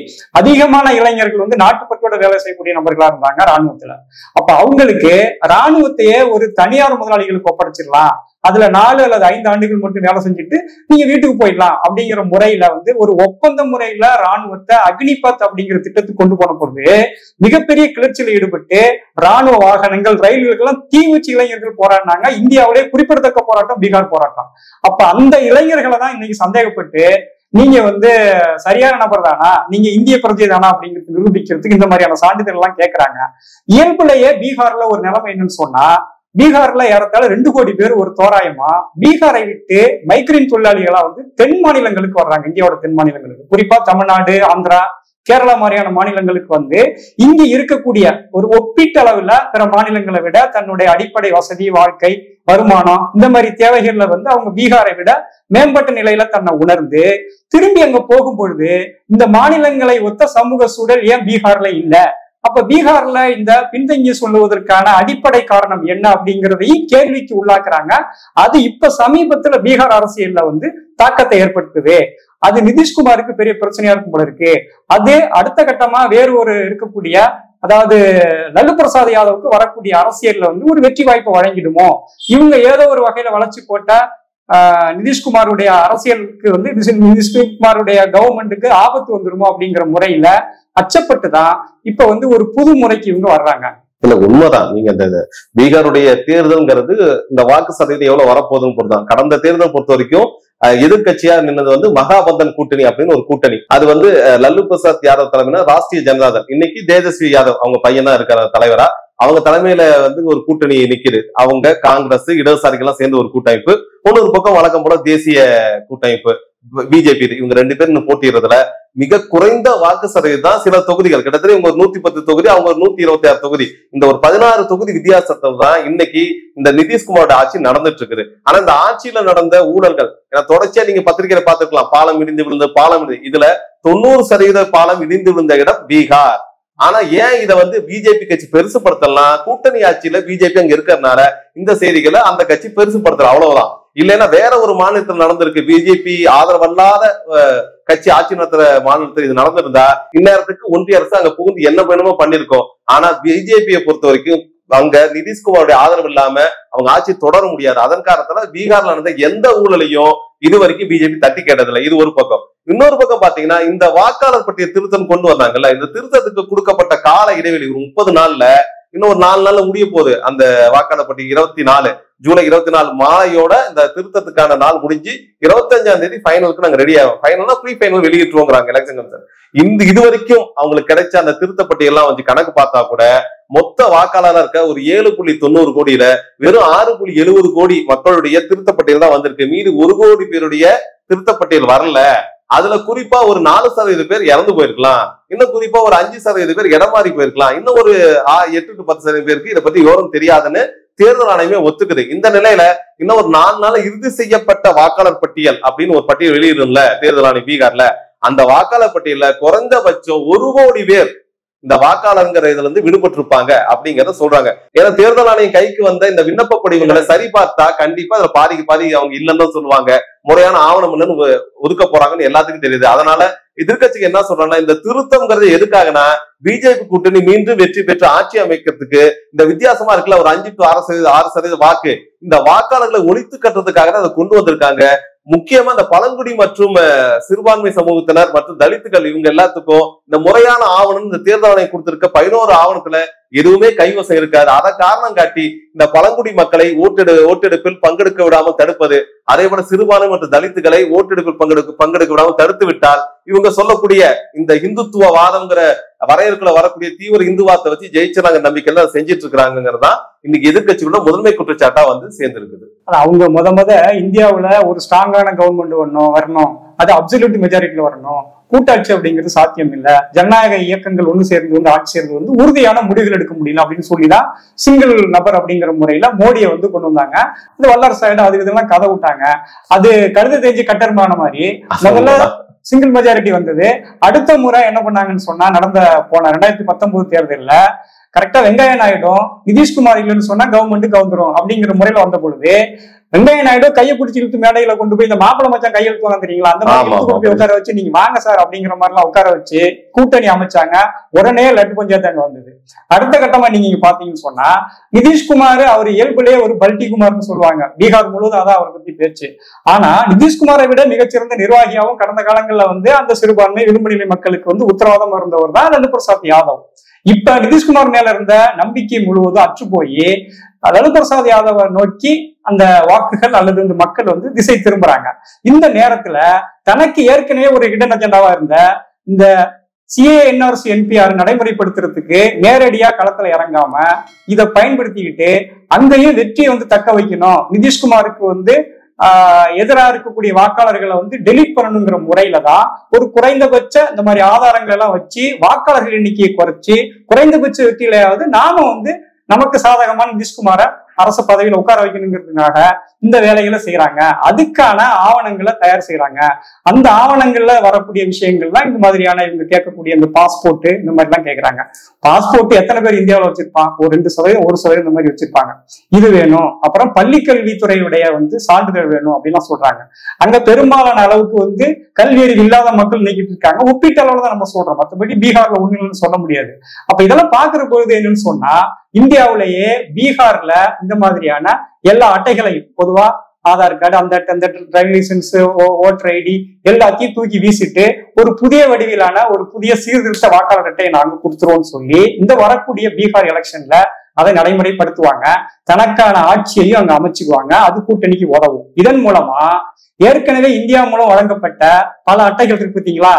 அதிகமான இளைஞர்கள் நாட்டுப்பற்றோட வேலை செய்யக்கூடிய நபர்களா இருந்தாங்க ராணுவத்துல. அப்ப அவங்களுக்கு ராணுவத்தையே ஒரு தனியார் முதலாளிகளுக்கு ஒப்படைச்சிடலாம், அதுல 4 அல்லது 5 ஆண்டுகள் மட்டும் வேலை செஞ்சுட்டு நீங்க வீட்டுக்கு போயிடலாம் அப்படிங்கிற முறையில ஒரு ஒப்பந்த முறையில ராணுவத்தை அக்னிபத் அப்படிங்கிற திட்டத்துக்கு கொண்டு போன பொழுது மிகப்பெரிய கிளர்ச்சியில் ஈடுபட்டு ராணுவ வாகனங்கள் ரயில்களுக்கெல்லாம் தீ வச்சு இளைஞர்கள் போராடினாங்க. இந்தியாவிலே குறிப்பிடத்தக்க போராட்டம் பீகார் போராட்டம். அப்ப அந்த இளைஞர்களை தான் இன்னைக்கு சந்தேகப்பட்டு நீங்க சரியான நபர் தானா, நீங்க இந்திய பிரஜை தானா அப்படிங்கிறது நிரூபிக்கிறதுக்கு இந்த மாதிரியான சான்றிதழ் எல்லாம் கேட்கறாங்க. இயல்புலயே பீகார்ல ஒரு நிலைமை என்னன்னு சொன்னா, பீகார்ல ஏறத்தாழ 2 கோடி பேர் ஒரு தோராயமா பீகாரை விட்டு மைக்ரேன் தொழிலாளிகளா தென் மாநிலங்களுக்கு வர்றாங்க. இந்தியாவோட தென் மாநிலங்களுக்கு, குறிப்பா தமிழ்நாடு, ஆந்திரா, கேரளா மாதிரியான மாநிலங்களுக்கு இங்க இருக்கக்கூடிய ஒரு ஒப்பீட்டளவுல பிற மாநிலங்களை விட தன்னுடைய அடிப்படை வசதி, வாழ்க்கை, வருமானம், இந்த மாதிரி தேவைகள்ல அவங்க பீகாரை விட மேம்பட்ட நிலையில தன்னை உணர்ந்து திரும்பி அங்க போகும் பொழுது இந்த மாநிலங்களை ஒத்த சமூக சூழல் ஏன் பீகார்ல இல்ல, அப்ப பீகார்ல இந்த பின்தங்கி சொல்லுவதற்கான அடிப்படை காரணம் என்ன அப்படிங்கிறதையும் கேள்விக்கு உள்ளாக்குறாங்க. அது இப்ப சமீபத்துல பீகார் அரசியல்ல தாக்கத்தை ஏற்படுத்துது. அது நிதிஷ்குமாருக்கு பெரிய பிரச்சனையா இருக்கும் போல இருக்கு. அது அடுத்த கட்டமா வேறு ஒரு இருக்கக்கூடிய, அதாவது லல்லு பிரசாத் யாதவுக்கு வரக்கூடிய அரசியல்ல ஒரு வெற்றி வாய்ப்பை வழங்கிடுமோ, இவங்க ஏதோ ஒரு வகையில வளர்ச்சி போட்ட நிதிஷ்குமாருடைய அரசியலுக்கு நிதிஷ்குமாருடைய கவர்மெண்ட்டுக்கு ஆபத்து வந்துருமோ அப்படிங்கிற முறையில அச்சப்பட்டுதான் இப்ப ஒரு புது முறைக்கு இவங்க வர்றாங்க. இல்ல உண்மைதான். நீங்க அந்த பீகாருடைய தேர்தல்ங்கிறது இந்த வாக்கு சதவீதம் எவ்வளவு வரப்போகுதுன்னு பொறுத்தான். கடந்த தேர்தல் பொறுத்த வரைக்கும் எதிர்கட்சியா நின்னது மகாபந்தன் கூட்டணி அப்படின்னு ஒரு கூட்டணி. அது லல்லு பிரசாத் யாதவ் தலைமையில ராஷ்டிரிய ஜனதாதள், இன்னைக்கு தேஜஸ்வி யாதவ் அவங்க பையனா இருக்கிற தலைவரா, அவங்க தலைமையில ஒரு கூட்டணி நிக்குது. அவங்க காங்கிரஸ், இடதுசாரிகள் எல்லாம் சேர்ந்து ஒரு கூட்டமைப்பு. ஒரு பக்கம் வழக்கம் போல தேசிய கூட்டமைப்பு பிஜேபி, இவங்க 2 பேரும் போட்டிடுறதுல மிக குறைந்த வாக்கு சதவீதம் தான் சில தொகுதிகள், கிட்டத்தட்ட இவங்க ஒரு 110 தொகுதி, அவங்க ஒரு 126 தொகுதி, இந்த ஒரு 16 தொகுதி வித்தியாசத்தில் தான் இன்னைக்கு இந்த நிதிஷ்குமாரோட ஆட்சி நடந்துட்டு இருக்குது. ஆனா இந்த ஆட்சியில நடந்த ஊழல்கள் தொடர்ச்சியா நீங்க பத்திரிகையில பார்த்துக்கலாம். பாலம் இடிந்து விழுந்த பாலம், இதுல 90% பாலம் இடிந்து விழுந்த இடம் பீகார். ஆனா ஏன் இதை பிஜேபி கட்சி பெருசுப்படுத்தலாம், கூட்டணி ஆட்சியில பிஜேபி அங்க இருக்கிறதுனால இந்த செய்திகளை அந்த கட்சி பெருசுப்படுத்தலாம், அவ்வளவுதான். இல்லைன்னா வேற ஒரு மாநிலத்தில் நடந்திருக்கு, பிஜேபி ஆதரவல்லாத கட்சி ஆட்சி நடத்துற மாநிலத்தில் இது நடந்திருந்தா இந்நேரத்துக்கு ஒன்றிய அரசு அங்க புகுந்து என்ன வேணுமோ பண்ணிருக்கோம். ஆனா பிஜேபியை பொறுத்த வரைக்கும் அங்க நிதிஷ்குமாருடைய ஆதரவு இல்லாம அவங்க ஆட்சி தொடர முடியாது. அதன் காரணத்துல பீகார்ல நடந்த எந்த ஊழலையும் இதுவரைக்கும் பிஜேபி தட்டி கேட்டதில்லை. இது ஒரு பக்கம். இன்னொரு பக்கம் பாத்தீங்கன்னா இந்த வாக்காளர் பட்டியல் திருத்தம் கொண்டு வந்தாங்கல்ல, இந்த திருத்தத்துக்கு கொடுக்கப்பட்ட கால இடைவெளி 30 நாள்ல, இன்னும் ஒரு 4 நாள்ல முடிய போகுது அந்த வாக்காளர் பட்டியல். 24 ஜூலை 24 மாலையோட இந்த திருத்தத்துக்கான நாள் முடிஞ்சு 25ஆம் தேதி ஃபைனலுக்கு நாங்க ரெடி ஆகும். ஃபைனல்னா ப்ரீ ஃபைனல் வெளியிட்டுருவோங்கிறாங்க எலெக்ஷன் கமிஷன். இது வரைக்கும் அவங்களுக்கு கிடைச்ச அந்த திருத்தப்பட்டியல் எல்லாம் வச்சு கணக்கு பார்த்தா கூட மொத்த வாக்காளராக இருக்க ஒரு 7.90 கோடியில வெறும் 6.70 கோடி மக்களுடைய திருத்தப்பட்டியல் தான் வந்திருக்கு. மீது 1 கோடி பேருடைய திருத்தப்பட்டியல் வரல. அதுல குறிப்பா ஒரு 4% பேர் இறந்து போயிருக்கலாம், இன்னும் குறிப்பா ஒரு 5% பேர் இடம் மாறி போயிருக்கலாம், இன்னும் ஒரு 8 to 10% பேருக்கு இதை பத்தி விவரம் தெரியாதுன்னு தேர்தல் ஆணையமே ஒத்துக்குது. இந்த நிலையில இன்னும் ஒரு 4 நாள் இறுதி செய்யப்பட்ட வாக்காளர் பட்டியல் அப்படின்னு ஒரு பட்டியல் வெளியிடும்ல தேர்தல் ஆணையம் பீகார்ல, அந்த வாக்காளர் பட்டியல குறைந்தபட்சம் 1 கோடி பேர் இந்த வாக்காளருங்கிற இதுல இருந்து விடுபட்டிருப்பாங்க அப்படிங்கறத சொல்றாங்க. ஏன்னா தேர்தல் ஆணையம் கைக்கு வந்த இந்த விண்ணப்ப படிவங்களை சரி பார்த்தா கண்டிப்பா அதுல பாதி அவங்க இல்லைன்னு சொல்லுவாங்க. முறையான ஆவணம் இல்லைன்னு ஒதுக்க போறாங்கன்னு எல்லாத்துக்கும் தெரியுது. அதனால எதிர்கட்சிக்கு என்ன சொல்றாங்கன்னா, இந்த திருத்தம்ங்கிறது எதுக்காகனா பிஜேபி கூட்டணி மீண்டும் வெற்றி பெற்று ஆட்சி அமைக்கிறதுக்கு இந்த வித்தியாசமா இருக்குல்ல ஒரு 5 to 6% வாக்கு, இந்த வாக்காளர்களை ஒழித்து கட்டுறதுக்காக தான் அதை கொண்டு வந்திருக்காங்க. முக்கியமா இந்த பழங்குடி மற்றும் சிறுபான்மை சமூகத்தினர் மற்றும் தலித்துகள் இவங்க எல்லாத்துக்கும் இந்த முறையான ஆவணம் இந்த தேர்தல் ஆணையம் கொடுத்திருக்க 11 ஆவணத்துல எதுவுமே கைவசம் இருக்காது. அதை காரணம் காட்டி இந்த பழங்குடி மக்களை ஓட்டெடுப்பில் பங்கெடுக்க விடாமல் தடுப்பது, அதே போல சிறுபான்மை மற்றும் தலித்துகளை ஓட்டெடுப்பில் பங்கெடுக்க விடாமல் தடுத்து விட்டால் இவங்க சொல்லக்கூடிய இந்த இந்துத்துவ வாதம்ங்கிற வரையறுக்குள்ள வரக்கூடிய தீவிர இந்துவாதத்தை வச்சு ஜெயிச்சிருக்காங்க நம்பிக்கையில செஞ்சிட்டு இருக்கிறாங்கிறதா இன்னைக்கு எதிர்கட்சிகளோட முதன்மை குற்றச்சாட்டா வந்து சேர்ந்திருக்குது. அவங்க முத இந்தியாவுல ஒரு ஸ்ட்ராங்கான கவர்மெண்ட் வரணும், அது அப்சல்யூட் மெஜாரிட்டியில வரணும், கூட்டாட்சி அப்படிங்கிறது சாத்தியம் இல்ல, ஜனநாயக இயக்கங்கள் ஒண்ணு சேர்ந்து வந்து ஆட்சி சேர்ந்து வந்து உறுதியான முடிவுகள் எடுக்க முடியல அப்படின்னு சொல்லிதான் சிங்கிள் நபர் அப்படிங்கிற முறையில மோடியை வந்து கொண்டு வந்தாங்க. அது வல்லரசு அது இதெல்லாம் கதை விட்டாங்க. அது கழுத தேஞ்சு கட்டர்மான மாதிரி முதல்ல சிங்கிள் மெஜாரிட்டி வந்தது. அடுத்த முறை என்ன பண்ணாங்கன்னு சொன்னா, போன 2019 தேர்தல்ல கரெக்டா வெங்கைய நாயுடு நிதிஷ்குமார் இல்லைன்னு சொன்னா கவர்மெண்ட் கவுந்துரும் அப்படிங்கிற முறையில வந்த பொழுது வெங்கைய நாயுடு கையை பிடிச்சி இழுத்து மேடையில கொண்டு போய் இந்த மாப்பிள மச்சான் கையெழுத்து வாங்க தெரியுங்களா, அந்த மாதிரி கொண்டு போய் உட்கார வச்சு நீங்க வாங்க சார் அப்படிங்கிற மாதிரி எல்லாம் உட்கார வச்சு கூட்டணி அமைச்சாங்க. உடனே லட்டு பஞ்சாயத்து அங்க வந்தது. அடுத்த கட்டமா நீங்க பாத்தீங்கன்னு சொன்னா நிதிஷ்குமார் அவர் இயல்புலேயே ஒரு பல்டி குமார்னு சொல்லுவாங்க, பீகார் முழுவதும் அதான் அவரை பத்தி பேச்சு. ஆனா நிதிஷ்குமாரை விட மிகச்சிறந்த நிர்வாகியாகவும் கடந்த காலங்கள்ல வந்து அந்த சிறுபான்மை விளிம்பு நிலை மக்களுக்கு வந்து உத்தரவாதம் இருந்தவர் தான் லல்லு பிரசாத் யாதவ். இப்ப நிதிஷ்குமார் மேல இருந்த நம்பிக்கை முழுவதும் அற்று போய் லல்லு பிரசாத் யாதவை நோக்கி அந்த வாக்குகள் அல்லது இந்த மக்கள் வந்து திசை திரும்புறாங்க. இந்த நேரத்துல தனக்கு ஏற்கனவே ஒரு ஹிடன் அஜெண்டாவா இருந்த இந்த CANRC NPR நடைமுறைப்படுத்துறதுக்கு நேரடியா களத்துல இறங்காம இதை பயன்படுத்திக்கிட்டு அங்கேயும் வெற்றியை வந்து தக்க வைக்கணும், நிதிஷ்குமாருக்கு வந்து எதிராக இருக்கக்கூடிய வாக்காளர்களை வந்து டெலீட் பண்ணணுங்கிற முறையில தான் ஒரு குறைந்தபட்ச இந்த மாதிரி ஆதாரங்கள் எல்லாம் வச்சு வாக்காளர்கள் எண்ணிக்கையை குறைச்சி குறைந்தபட்ச வெற்றியிலையாவது நானும் வந்து நமக்கு சாதகமான நிதிஷ்குமார அரசு பதவியில உட்கார வைக்கணுங்கிறதுக்காக இந்த வேலைகளை செய்யறாங்க. அதுக்கான ஆவணங்களை தயார் செய்யறாங்க. அந்த ஆவணங்கள்ல வரக்கூடிய விஷயங்கள் தான் இந்த மாதிரியான இவங்க கேட்கக்கூடிய இந்த பாஸ்போர்ட் இந்த மாதிரி எல்லாம் கேட்கறாங்க. பாஸ்போர்ட் எத்தனை பேர் இந்தியாவில் வச்சிருப்பான்? ஒரு 2%, 1% இந்த மாதிரி வச்சிருப்பாங்க. இது வேணும். அப்புறம் பள்ளிக்கல்வித்துறையுடைய வந்து சான்றிதழ் வேணும் அப்படின்லாம் சொல்றாங்க. அங்க பெரும்பாலான அளவுக்கு வந்து கல்வி அறிவு இல்லாத மக்கள் நீக்கிட்டு இருக்காங்க. ஒப்பீட்டு அளவுல தான் நம்ம சொல்றோம், மற்றபடி பீகார்ல ஒண்ணுன்னு சொல்ல முடியாது. அப்ப இதெல்லாம் பாக்குற பொழுது என்னன்னு சொன்னா, இந்தியாவிலேயே பீகார்ல இந்த மாதிரியான எல்லா அட்டைகளையும் பொதுவா ஆதார் கார்டு, அந்த டிரைவிங் லைசன்ஸ், ஓட்டர் ஐடி எல்லாத்தையும் தூக்கி வீசிட்டு ஒரு புதிய வடிவிலான ஒரு புதிய சீர்திருத்த வாக்காளர் அட்டையை நாங்க கொடுத்துருவோம்னு சொல்லி இந்த வரக்கூடிய பீகார் எலெக்ஷன்ல அதை நடைமுறைப்படுத்துவாங்க. தனக்கான ஆட்சியையும் அங்க அமைச்சுக்குவாங்க. அது கூட்டணிக்கு உதவும். இதன் மூலமா ஏற்கனவே இந்தியா மூலம் வழங்கப்பட்ட பல அட்டைகள் இருக்கு பார்த்தீங்களா,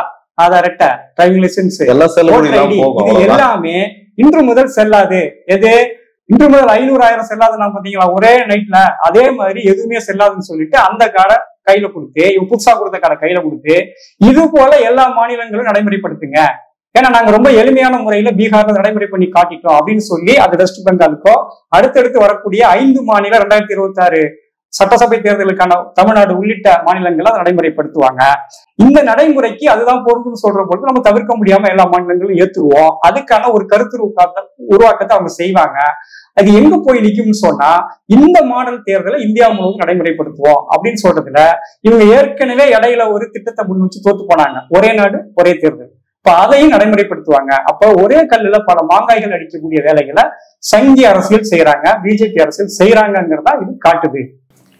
ஆதார் அட்டை, டிரைவிங் லைசன்ஸ், ஓட்டர் ஐடி, இது எல்லாமே இன்று முதல் செல்லாது. எது இன்று முதல் 500,000 செல்லாதுன்னா பாத்தீங்களா ஒரே நைட்ல, அதே மாதிரி எதுவுமே செல்லாதுன்னு சொல்லிட்டு அந்த கார்டை கையில கொடுத்து, புதுசா கொடுத்த கார்டை கையில கொடுத்து இது போல எல்லா மாநிலங்களும் நடைமுறைப்படுத்துங்க, ஏன்னா நாங்க ரொம்ப எளிமையான முறையில பீகார்ல நடைமுறை பண்ணி காட்டிட்டோம் அப்படின்னு சொல்லி அது வெஸ்ட் பெங்காலுக்கோ அடுத்தடுத்து வரக்கூடிய 5 மாநில 2026 சட்டசபை தேர்தலுக்கான தமிழ்நாடு உள்ளிட்ட மாநிலங்களை அதை நடைமுறைப்படுத்துவாங்க. இந்த நடைமுறைக்கு அதுதான் பொருந்துன்னு சொல்ற பொழுது நம்ம தவிர்க்க முடியாம எல்லா மாநிலங்களும் ஏத்துருவோம். அதுக்கான ஒரு கருத்து உருவாக்கத்தை அவங்க செய்வாங்க. அது எங்க போய் நிக்கும்னு சொன்னா இந்த மாடல் தேர்தலை இந்தியா முழுவதும் நடைமுறைப்படுத்துவோம் அப்படின்னு சொல்றதுல இவங்க ஏற்கனவே இடையில ஒரு திட்டத்தை முன் வச்சு தோத்து போனாங்க, ஒரே நாடு ஒரே தேர்தல். இப்ப அதையும் நடைமுறைப்படுத்துவாங்க. அப்ப ஒரே கல்லுல பல மாங்காய்கள் அடிக்கக்கூடிய வேலைகளை சங்கி அரசியல் செய்யறாங்க, பிஜேபி அரசியல் செய்யறாங்கிறதா இது காட்டுது.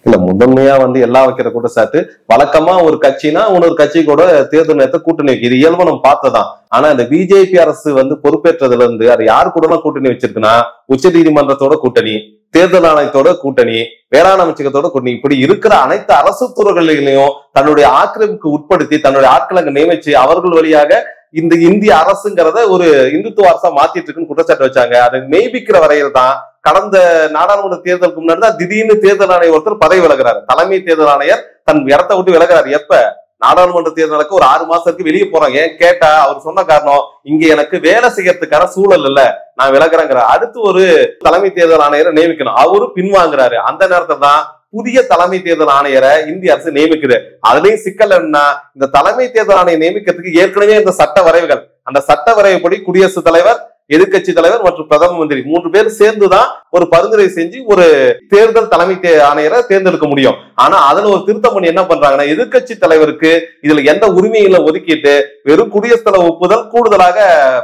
இல்ல, முதன்மையா எல்லாம் வைக்கிற குற்றச்சாட்டு, வழக்கமா ஒரு கட்சினா இன்னொரு கட்சி கூட தேர்தல் நேரத்தை கூட்டணி வைக்க, இது இயல்பா நம்ம பார்த்ததான். ஆனா இந்த பிஜேபி அரசு பொறுப்பேற்றதுல இருந்து அது யாரு கூட கூட்டணி வச்சிருக்குன்னா, உச்ச நீதிமன்றத்தோட கூட்டணி, தேர்தல் ஆணையத்தோட கூட்டணி, வேளாண் அமைச்சகத்தோட கூட்டணி, இப்படி இருக்கிற அனைத்து அரசு துறைகளிலையும் தன்னுடைய ஆக்கிரமிப்புக்கு உட்படுத்தி தன்னுடைய ஆட்களை அங்க நியமிச்சு அவர்கள் வழியாக இந்த இந்திய அரசுங்கிறத ஒரு இந்துத்துவ அரசா மாத்திட்டு இருக்குன்னு குற்றச்சாட்டு வச்சாங்க. அதை மெய்பிக்கிற வரையில் தான் கடந்த நாடாளுமன்ற தேர்தலுக்கு முன்னாடி தான் திடீர்னு தேர்தல் ஆணையர் ஒருத்தர் பதவி விலகிறாரு. தலைமை தேர்தல் ஆணையர் தன் இடத்தை விட்டு விலகிறாரு. எப்ப? நாடாளுமன்ற தேர்தலுக்கு ஒரு 6 மாசத்துக்கு வெளியே போறாங்க. ஏன் கேட்டா அவர் சொன்ன காரணம், இங்க எனக்கு வேலை செய்யறதுக்கான சூழல் இல்ல, நான் விலகிறேங்கிற. அடுத்து ஒரு தலைமை தேர்தல் ஆணையரை நியமிக்கணும், அவரு பின்வாங்குறாரு. அந்த நேரத்துல தான் புதிய தலைமை தேர்தல் ஆணையரை இந்திய அரசு நியமிக்குது. அதுலயும் சிக்கல் என்ன, இந்த தலைமை தேர்தல் ஆணையை நியமிக்கிறதுக்கு ஏற்கனவே இந்த சட்ட வரைவுகள், அந்த சட்ட வரைவுப்படி குடியரசுத் தலைவர், எதிர்கட்சி தலைவர் மற்றும் பிரதம மந்திரி 3 பேர் சேர்ந்துதான் ஒரு பரிந்துரை செஞ்சு ஒரு தேர்தல் தலைமை ஆணையரை தேர்ந்தெடுக்க முடியும். ஆனா அதுல ஒரு திருத்தம் பண்ணி என்ன பண்றாங்கன்னா, எதிர்கட்சி தலைவருக்கு இதுல எந்த உரிமைகளை ஒதுக்கிட்டு வெறும் குடியரசுத் தலைவர் ஒப்புதல், கூடுதலாக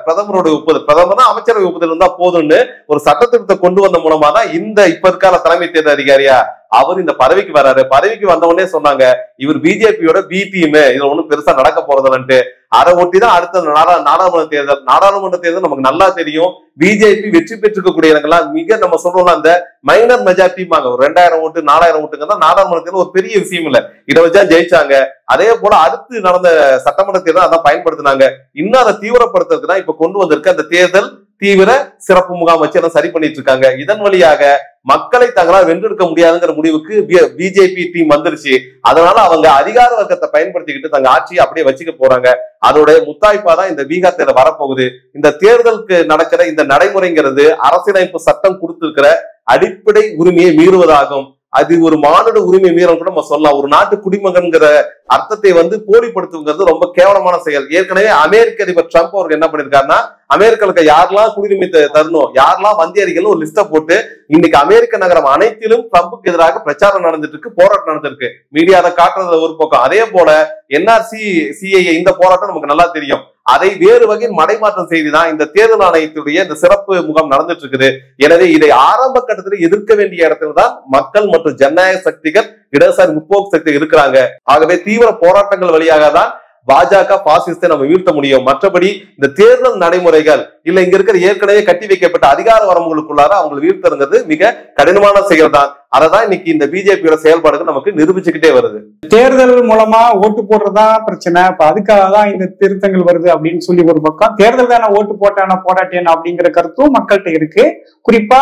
பிரதமருடைய ஒப்புதல், பிரதமர் அமைச்சரவை ஒப்புதல் இருந்தா போதும்னு ஒரு சட்ட திருத்தத்தை கொண்டு வந்த மூலமா தான் இந்த இப்ப இருக்கால தலைமை தேர்தல் அதிகாரியா அவர் இந்த பதவிக்கு வர்றாரு. பதவிக்கு வந்த உடனே சொன்னாங்க, இவர் பிஜேபியோட பி டீம், இதுல ஒண்ணும் பெருசா நடக்க போறதுன்ட்டு. அதை ஒட்டிதான் அடுத்த நாடாளுமன்ற தேர்தல். நாடாளுமன்ற தேர்தல் நமக்கு நல்லா தெரியும், பிஜேபி வெற்றி பெற்றிருக்கக்கூடிய இடங்கள்லாம் மிக நம்ம சொல்றோம்னா அந்த மைனர் மெஜாரிட்டிமாங்க, ஒரு 2000 ஓட்டு 4000 ஓட்டுங்க தான் நாடாளுமன்ற தேர்தல் ஒரு பெரிய விஷயம் இல்ல, இதை வச்சா ஜெயிச்சாங்க. அதே போல அடுத்து நடந்த சட்டமன்ற தேர்தல் அதான் பயன்படுத்தினாங்க. இன்னும் அதை தீவிரப்படுத்துறதுக்கு தான் இப்ப கொண்டு வந்திருக்க அந்த தேர்தல் தீவிர சிறப்பு முகாம் வச்சு எல்லாம் சரி பண்ணிட்டு இருக்காங்க. இதன் வழியாக மக்களை தங்களால் வென்றெடுக்க முடியாதுங்கிற முடிவுக்கு பிஜேபி டீம் வந்துருச்சு. அதனால அவங்க அதிகார வர்க்கத்தை பயன்படுத்திக்கிட்டு தங்க ஆட்சியை அப்படியே வச்சுக்க போறாங்க. அதோட முத்தாய்ப்பா தான் இந்த பீகார் தேர்தல் வரப்போகுது. இந்த தேர்தலுக்கு நடக்கிற இந்த நடைமுறைங்கிறது அரசியலமைப்பு சட்டம் கொடுத்திருக்கிற அடிப்படை உரிமையை மீறுவதாகும். அது ஒரு மானுட உரிமை மீறல் கூட நம்ம சொல்லலாம். ஒரு நாட்டு குடிமகன்கிற அர்த்தத்தை போலிப்படுத்துங்கிறது ரொம்ப கேவலமான செயல். ஏற்கனவே அமெரிக்க அதிபர் ட்ரம்ப் அவர்கள் என்ன பண்ணிருக்காருன்னா, அமெரிக்காவுக்கு யாரெல்லாம் குடியுரிமை தரணும், யாரெல்லாம் வந்தியறிகள் ஒரு லிஸ்ட போட்டு இன்னைக்கு அமெரிக்க நகரம் அனைத்திலும் ட்ரம்புக்கு எதிராக பிரச்சாரம் நடந்துட்டு இருக்கு, போராட்டம் நடந்துருக்கு. மீடியா அதை காட்டுறதுல ஒரு பக்கம். அதே போல என்ஆர்சி சிஏஏ இந்த போராட்டம் நமக்கு நல்லா தெரியும். அதை வேறு வகையில் மடைமாற்றம் செய்துதான் இந்த தேர்தல் ஆணையத்துடைய இந்த சிறப்பு முகாம் நடந்துட்டு இருக்குது. எனவே இதை ஆரம்ப கட்டத்தில் எதிர்க்க வேண்டிய இடத்துல தான் மக்கள் மற்றும் ஜனநாயக சக்திகள், இடதுசாரி முற்போக்கு சக்தி இருக்கிறாங்க. ஆகவே தீவிர போராட்டங்கள் வழியாக தான் பாஜக பாசிசத்தை நம்ம வீழ்த்த முடியும். மற்றபடி இந்த தேர்தல் நடைமுறைகள் இல்ல இங்க இருக்கிற ஏற்கனவே கட்டி வைக்கப்பட்ட அதிகார வரம்புகளுக்குள்ளார அவங்களை வீழ்த்துறது மிக கடினமான செயல் தான். அததான் இன்னைக்கு இந்த பிஜேபியோட செயல்பாடுகள் நமக்கு நிரூபிச்சுக்கிட்டே வருது. தேர்தல் மூலமா ஓட்டு போடுறதா பிரச்சனை, இப்ப அதுக்காக தான் இந்த திருத்தங்கள் வருது அப்படின்னு சொல்லி ஒரு பக்கம், தேர்தல் தானே ஓட்டு போட்டானா போடாட்டேனா அப்படிங்கிற கருத்தும் மக்கள்கிட்ட இருக்கு. குறிப்பா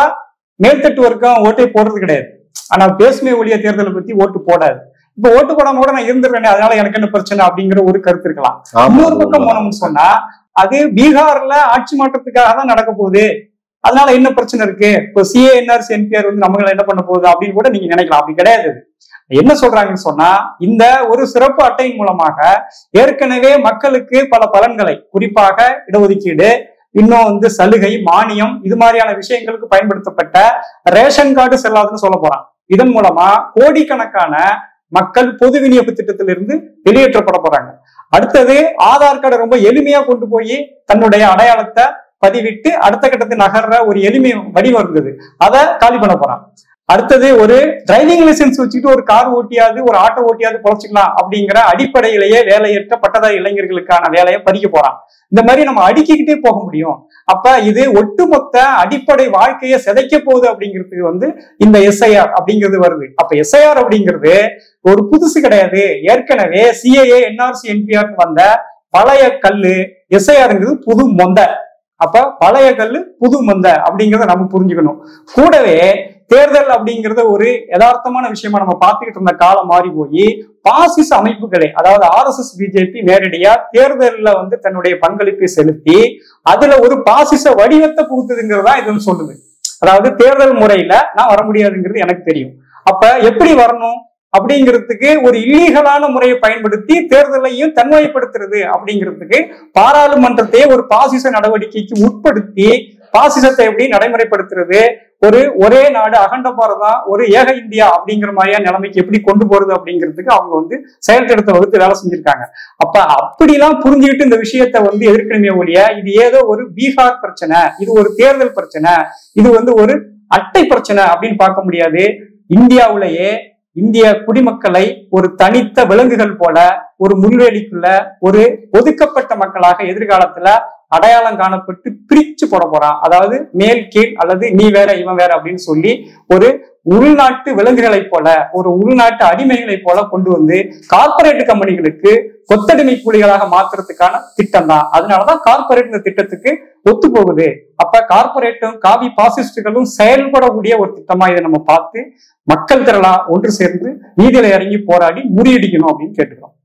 மேல்தட்டு வர்க்கம் ஓட்டை போடுறது கிடையாது, ஆனா பேசுமே ஒழிய தேர்தலை பத்தி ஓட்டு போடாது. இப்ப ஓட்டு போடாம கூட நான் இருந்துருவேன், அதனால எனக்கு என்ன பிரச்சனை அப்படிங்கிற ஒரு கருத்து இருக்கலாம். இன்னொரு பக்கம் போனோம்னு சொன்னா, அது பீகார்ல ஆட்சி மாற்றத்துக்காக தான் நடக்க போகுது, அதனால என்ன பிரச்சனை இருக்கு, இப்போ சிஏஎன்ஆர் என்பிஆர் நம்மள என்ன பண்ண போகுது அப்படின்னு கூட நீங்க நினைக்கலாம். அப்படி கிடையாது. என்ன சொல்றாங்கன்னு சொன்னா, இந்த ஒரு சிறப்பு அட்டையின் மூலமாக ஏற்கனவே மக்களுக்கு பல பலன்களை, குறிப்பாக இடஒதுக்கீடு, இன்னும் சலுகை, மானியம், இது மாதிரியான விஷயங்களுக்கு பயன்படுத்தப்பட்ட ரேஷன் கார்டு செல்லாதுன்னு சொல்ல போறான். இதன் மூலமா கோடிக்கணக்கான மக்கள் பொது விநியோக திட்டத்திலிருந்து வெளியேற்றப்பட போறாங்க. அடுத்தது ஆதார் கார்டை ரொம்ப எளிமையா கொண்டு போய் தன்னுடைய அடையாளத்தை பதிவிட்டு அடுத்த கட்டத்தில் நகர்ற ஒரு எளிமை வடிவம் இருந்தது, அதை காலி பண்ண போறான். அடுத்தது ஒரு டிரைவிங் லைசன்ஸ் வச்சுட்டு ஒரு கார் ஓட்டியாவது ஒரு ஆட்டோ ஓட்டியாவது பொழைச்சிக்கலாம் அப்படிங்கிற அடிப்படையிலேயே வேலையற்ற பட்டதாரி இளைஞர்களுக்கான வேலையை பறிக்க போறான். இந்த மாதிரி நம்ம அடுக்கிக்கிட்டே போக முடியும். அப்ப இது ஒட்டுமொத்த அடிப்படை வாழ்க்கையை சிதைக்க போகுது அப்படிங்கிறதுக்கு இந்த எஸ்ஐஆர் அப்படிங்கிறது வருது. அப்ப எஸ்ஐஆர் அப்படிங்கிறது ஒரு புதுசு கிடையாது. ஏற்கனவே சிஏஏ என்ஆர்சி என்பிஆர் வந்த பழைய கல்லு, எஸ்ஐஆர்ங்கிறது புது மொந்த. அப்ப பழைய கல்லு புது மொந்த அப்படிங்கிறத நம்ம புரிஞ்சுக்கணும். கூடவே தேர்தல் அப்படிங்கிறத ஒரு யதார்த்தமான விஷயமா நம்ம பார்த்துக்கிட்டு இருந்த காலம் மாறி போய் பாசிச அமைப்புகளே, அதாவது ஆர்எஸ்எஸ் பிஜேபி நேரடியா தேர்தலில் தன்னுடைய பங்களிப்பை செலுத்தி அதுல ஒரு பாசிச வடிவத்தை புகுத்துதுங்கிறதா இதுன்னு சொல்லுது. அதாவது தேர்தல் முறையில நான் வர முடியாதுங்கிறது எனக்கு தெரியும், அப்ப எப்படி வரணும் அப்படிங்கிறதுக்கு ஒரு இல்லீகலான முறையை பயன்படுத்தி தேர்தலையும் தன்மைப்படுத்துறது அப்படிங்கிறதுக்கு பாராளுமன்றத்தையே ஒரு பாசிச நடவடிக்கைக்கு உட்படுத்தி பாசிசத்தை எப்படி நடைமுறைப்படுத்துறது, ஒரே நாடு அகண்ட பாரதம், ஒரு ஏக இந்தியா அப்படிங்கிற மாதிரியான நிலைமைக்கு எப்படி கொண்டு போறது அப்படிங்கிறதுக்கு அவங்க செயல் திட்டத்தை வகுத்து வேலை செஞ்சிருக்காங்க. அப்ப அப்படிலாம் புரிஞ்சுக்கிட்டு இந்த விஷயத்த எதிர்க்கணுமே ஒழிய, இது ஏதோ ஒரு பீகார் பிரச்சனை, இது ஒரு தேர்தல் பிரச்சனை, இது ஒரு அட்டை பிரச்சனை அப்படின்னு பார்க்க முடியாது. இந்தியாவிலேயே இந்திய குடிமக்களை ஒரு தனித்த விலங்குகள் போல ஒரு முள்வேலிக்குள்ள ஒரு ஒதுக்கப்பட்ட மக்களாக எதிர்காலத்துல அடையாளம் காணப்பட்டு பிரிச்சு போட போறான். அதாவது மேல் கீழ் அல்லது நீ வேற இவன் வேற அப்படின்னு சொல்லி ஒரு உள்நாட்டு விலங்குகளை போல, ஒரு உள்நாட்டு அடிமைகளை போல கொண்டு கார்பரேட் கம்பெனிகளுக்கு கொத்தடிமை கூலிகளாக மாத்துறதுக்கான திட்டம் தான். அதனாலதான் கார்பரேட் இந்த திட்டத்துக்கு ஒத்து போகுது. அப்ப கார்பரேட்டும் காவி பாசிஸ்டுகளும் செயல்படக்கூடிய ஒரு திட்டமா இதை நம்ம பார்த்து மக்கள் திரளா ஒன்று சேர்ந்து நீதியில இறங்கி போராடி முறியடிக்கணும் அப்படின்னு கேட்டுக்கிறோம்.